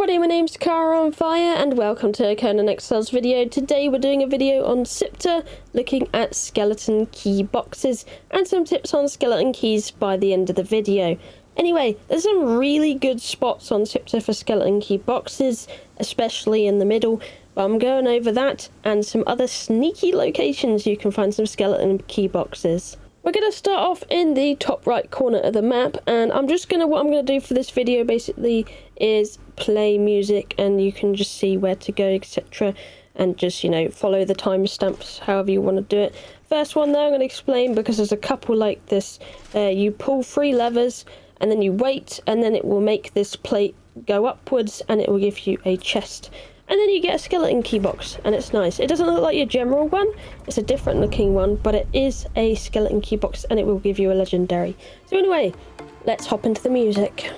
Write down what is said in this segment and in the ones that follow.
everybody, my name's Kiahonfire and welcome to a Conan Exiles video. Today we're doing a video on Siptah, looking at skeleton key boxes and some tips on skeleton keys by the end of the video. Anyway, there's some really good spots on Siptah for skeleton key boxes, especially in the middle, but I'm going over that and some other sneaky locations you can find some skeleton key boxes. We're going to start off in the top right corner of the map, and what I'm going to do for this video basically is play music and you can just see where to go, etc. and just, you know, follow the timestamps however you want to do it. First one though, I'm going to explain because there's a couple like this. You pull 3 levers and then you wait, and then it will make this plate go upwards and it will give you a chest. And then you get a skeleton key box, and it's nice. It doesn't look like your general one, it's a different looking one, but it is a skeleton key box and it will give you a legendary. So anyway, let's hop into the music.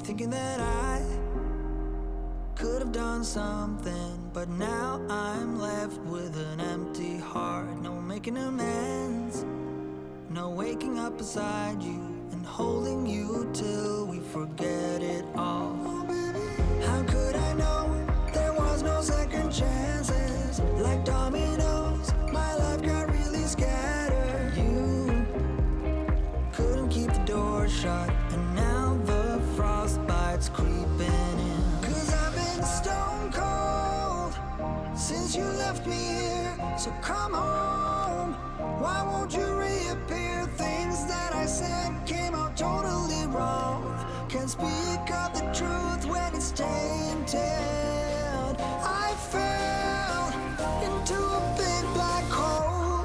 Thinking that I could have done something, but now I'm left with an empty heart. No making amends, no waking up beside you and holding you till we forget it all. How could I know there was no second chances? Like dominoes, my life got really scattered. You couldn't keep the door shut, and now the frostbite's creeping in. 'Cause I've been stone cold since you left me here. So come home, why won't you reappear? Things that I said came out totally wrong. Can't speak of the truth when it's tainted. I fell into a big black hole.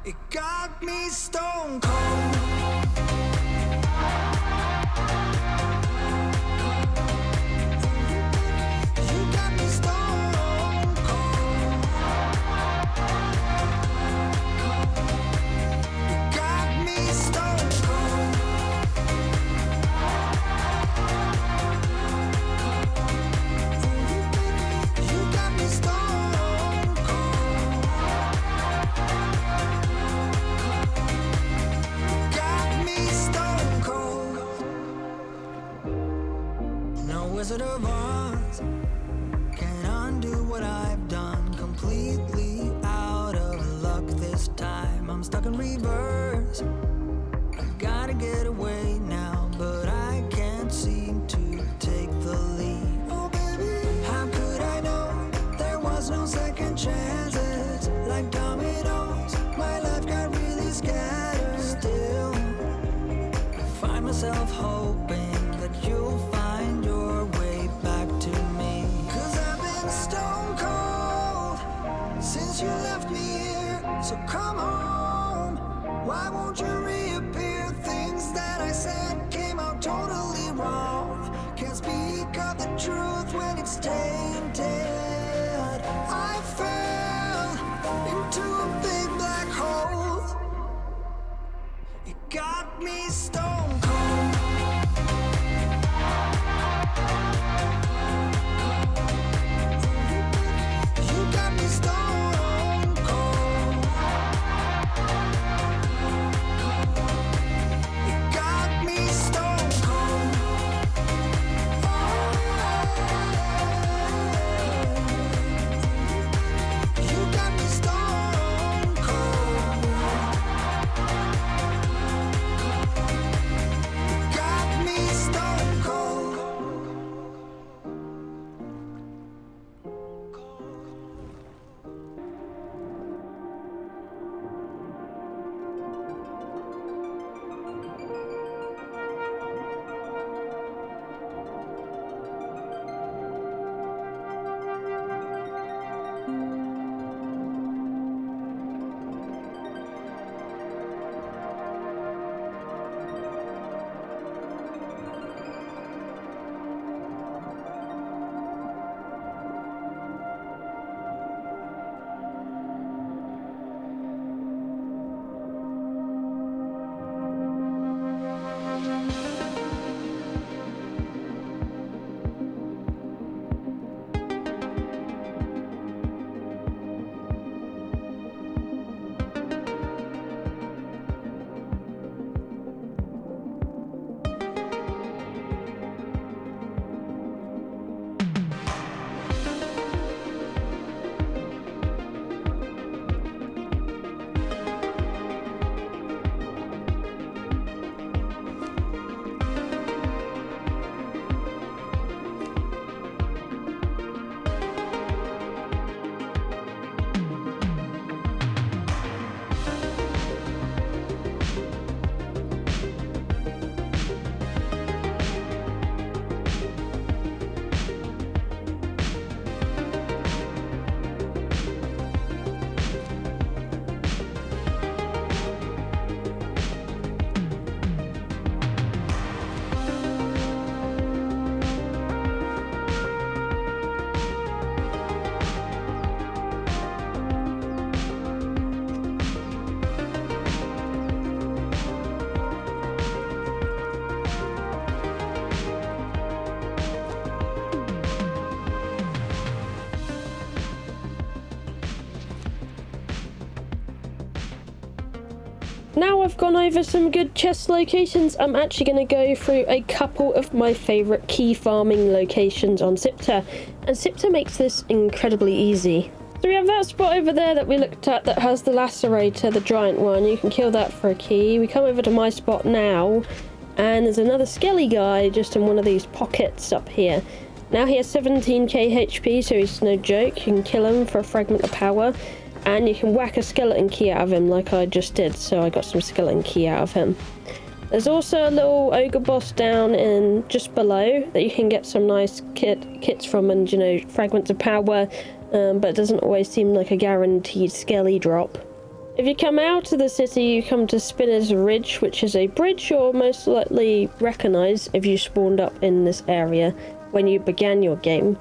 It got me stone cold. You got me stone cold. You got me stone cold. You got me stone cold. Got me stone cold. No Wizard of Oz can undo what I've done. Completely out of luck this time. I'm stuck in reverse. I gotta get away now, but I can't seem to take the lead. Oh baby, how could I know there was no second chances? Like dominoes, my life got really scattered. Still, I find myself hoping that you'll find your way back to me. 'Cause I've been stone cold since you left me here. So come home, why won't you reappear? Things that I said came out totally wrong. Can't speak of the truth when it's tainted. I fell into a big black hole. It got me stone cold. You got me stone cold. You got me stone cold. You got me stone cold. Got me stone cold. Now I've gone over some good chest locations, I'm actually going to go through a couple of my favourite key farming locations on Siptah, and Siptah makes this incredibly easy. So we have that spot over there that we looked at that has the lacerator, the giant one. You can kill that for a key. We come over to my spot now, and there's another skelly guy just in one of these pockets up here. Now he has 17k HP, so he's no joke. You can kill him for a fragment of power. And you can whack a skeleton key out of him like I just did, so I got some skeleton key out of him. There's also a little ogre boss down in just below that you can get some nice kits from, and you know, fragments of power, but it doesn't always seem like a guaranteed skelly drop. If you come out of the city, you come to Spinner's Ridge, which is a bridge you'll most likely recognise if you spawned up in this area when you began your game.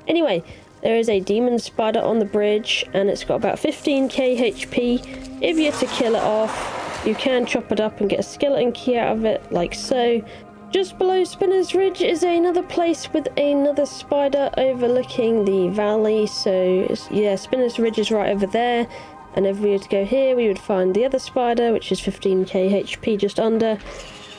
Anyway, there is a demon spider on the bridge, and it's got about 15k HP. If you're to kill it off, you can chop it up and get a skeleton key out of it, like so. Just below Spinner's Ridge is another place with another spider overlooking the valley. So yeah, Spinner's Ridge is right over there. And if we were to go here, we would find the other spider, which is 15k HP just under.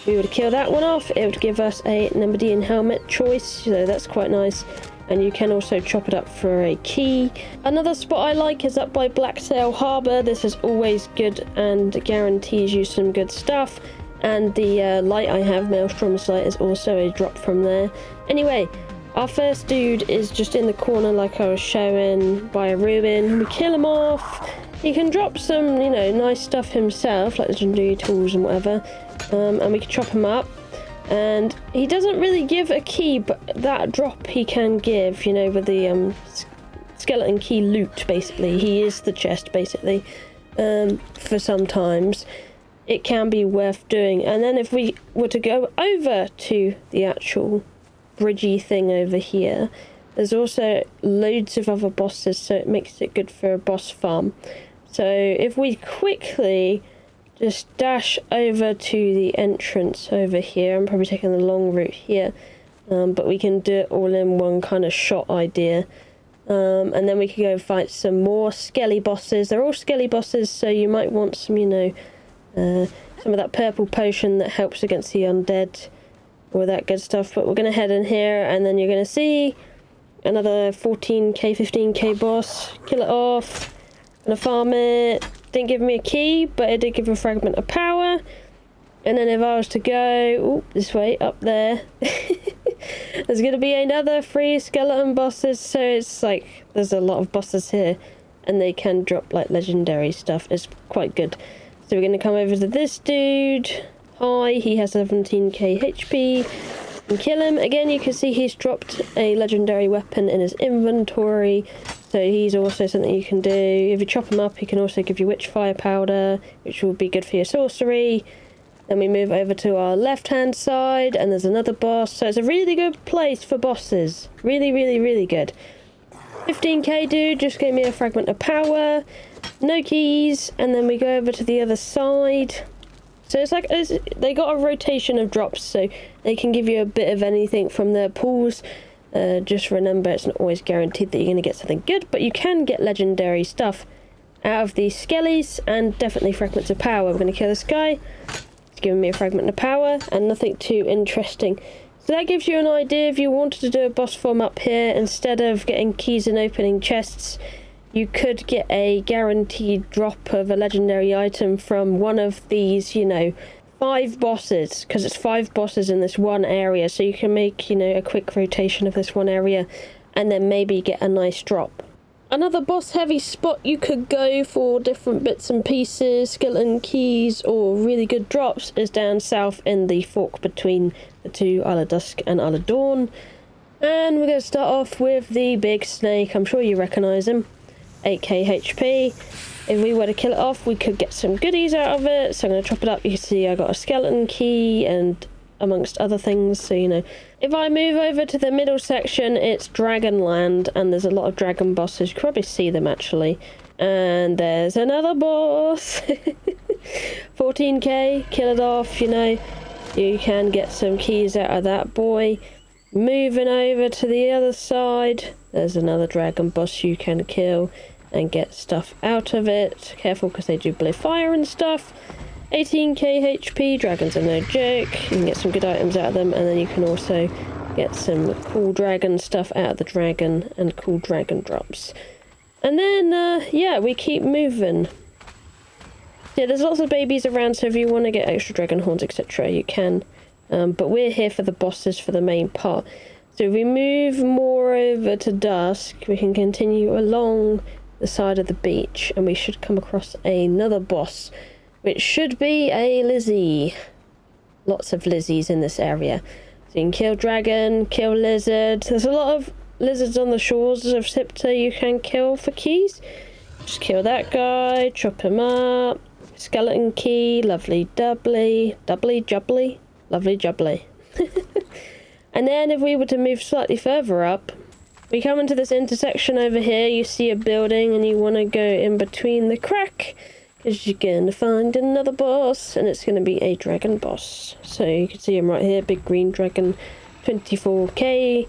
We would kill that one off. It would give us a Nemedean helmet choice, so that's quite nice. And you can also chop it up for a key. Another spot I like is up by Blacksail Harbour. This is always good and guarantees you some good stuff. And the light I have, Maelstrom's light, is also a drop from there. Anyway, our first dude is just in the corner like I was showing by a ruin. We kill him off. He can drop some, you know, nice stuff himself, like legendary tools and whatever. And we can chop him up. And he doesn't really give a key, but that drop he can give, you know, with the skeleton key loot, basically. He is the chest, basically, for sometimes. It can be worth doing. And then if we were to go over to the actual bridgy thing over here, there's also loads of other bosses, so it makes it good for a boss farm. So if we quickly just dash over to the entrance over here, I'm probably taking the long route here, but we can do it all in one kind of shot idea. And then we can go fight some more skelly bosses. They're all skelly bosses, so you might want some, you know, some of that purple potion that helps against the undead, all that good stuff. But we're going to head in here, and then you're going to see another 14k, 15k boss. Kill it off. Gonna farm it. Didn't give me a key, but it did give a fragment of power. And then if I was to go this way, up there, there's gonna be another 3 skeleton bosses. So it's like there's a lot of bosses here, and they can drop like legendary stuff. It's quite good. So we're gonna come over to this dude. Hi, he has 17k HP. And kill him. Again, you can see he's dropped a legendary weapon in his inventory, so he's also something you can do. If you chop him up, he can also give you witchfire powder, which will be good for your sorcery. Then we move over to our left hand side, and there's another boss. So it's a really good place for bosses. Really, really, really good. 15k dude just gave me a fragment of power. No keys. And then we go over to the other side. So it's like they got a rotation of drops, so they can give you a bit of anything from their pools. Just remember, it's not always guaranteed that you're going to get something good, but you can get legendary stuff out of these skellies, and definitely fragments of power. We're going to kill this guy. It's giving me a fragment of power, and nothing too interesting. So that gives you an idea. If you wanted to do a boss farm up here, instead of getting keys and opening chests, you could get a guaranteed drop of a legendary item from one of these, you know, 5 bosses, because it's 5 bosses in this one area, so you can make, you know, a quick rotation of this one area and then maybe get a nice drop. Another boss heavy spot you could go for different bits and pieces, skeleton keys or really good drops is down south in the fork between the two, Isle of Dusk and Isle of Dawn. And we're going to start off with the big snake. I'm sure you recognise him. 8k HP. If we were to kill it off, we could get some goodies out of it. So I'm going to chop it up. You can see I got a skeleton key and amongst other things. So, you know, if I move over to the middle section, it's Dragonland, and there's a lot of dragon bosses. You can probably see them actually. And there's another boss. 14k, kill it off, you know. You can get some keys out of that boy. Moving over to the other side, there's another dragon boss you can kill and get stuff out of it. Careful, because they do blow fire and stuff. 18k HP, dragons are no joke. You can get some good items out of them, and then you can also get some cool dragon stuff out of the dragon and cool dragon drops. And then, yeah, we keep moving. Yeah, there's lots of babies around, so if you want to get extra dragon horns, etc., you can. But we're here for the bosses for the main part. So if we move more over to Dusk, we can continue along the side of the beach, and we should come across another boss, which should be a Lizzie. Lots of Lizzies in this area. So you can kill dragon, kill lizard. There's a lot of lizards on the shores of Siptah you can kill for keys. Just kill that guy, chop him up. Skeleton key, lovely doubly. Doubly, jubbly? Lovely jubbly. And then if we were to move slightly further up, we come into this intersection over here, you see a building and you want to go in between the crack, because you're going to find another boss, and it's going to be a dragon boss. So you can see him right here, big green dragon, 24k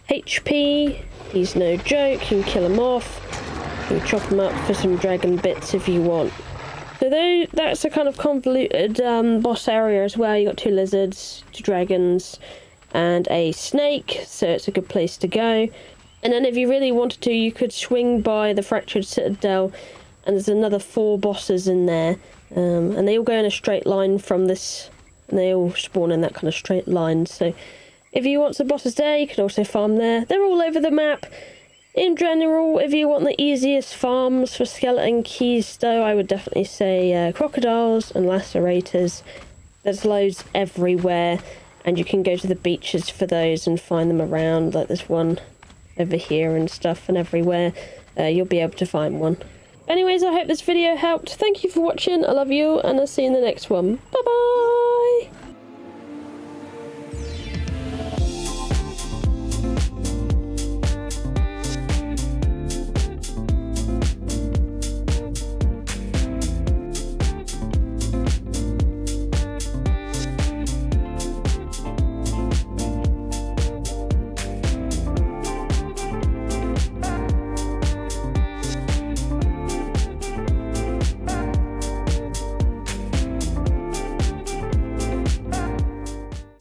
HP. He's no joke, you can kill him off. You can chop him up for some dragon bits if you want. So that's a kind of convoluted boss area as well. You got 2 lizards, 2 dragons, and a snake, so it's a good place to go. And then if you really wanted to, you could swing by the Fractured Citadel, and there's another 4 bosses in there, and they all go in a straight line from this, and they all spawn in that kind of straight line. So if you want some bosses there, you can also farm there. They're all over the map. In general, if you want the easiest farms for skeleton keys though, I would definitely say crocodiles and lacerators. There's loads everywhere, and you can go to the beaches for those and find them around, like there's one over here and stuff, and everywhere you'll be able to find one. Anyways, I hope this video helped. Thank you for watching, I love you, and I'll see you in the next one. Bye bye!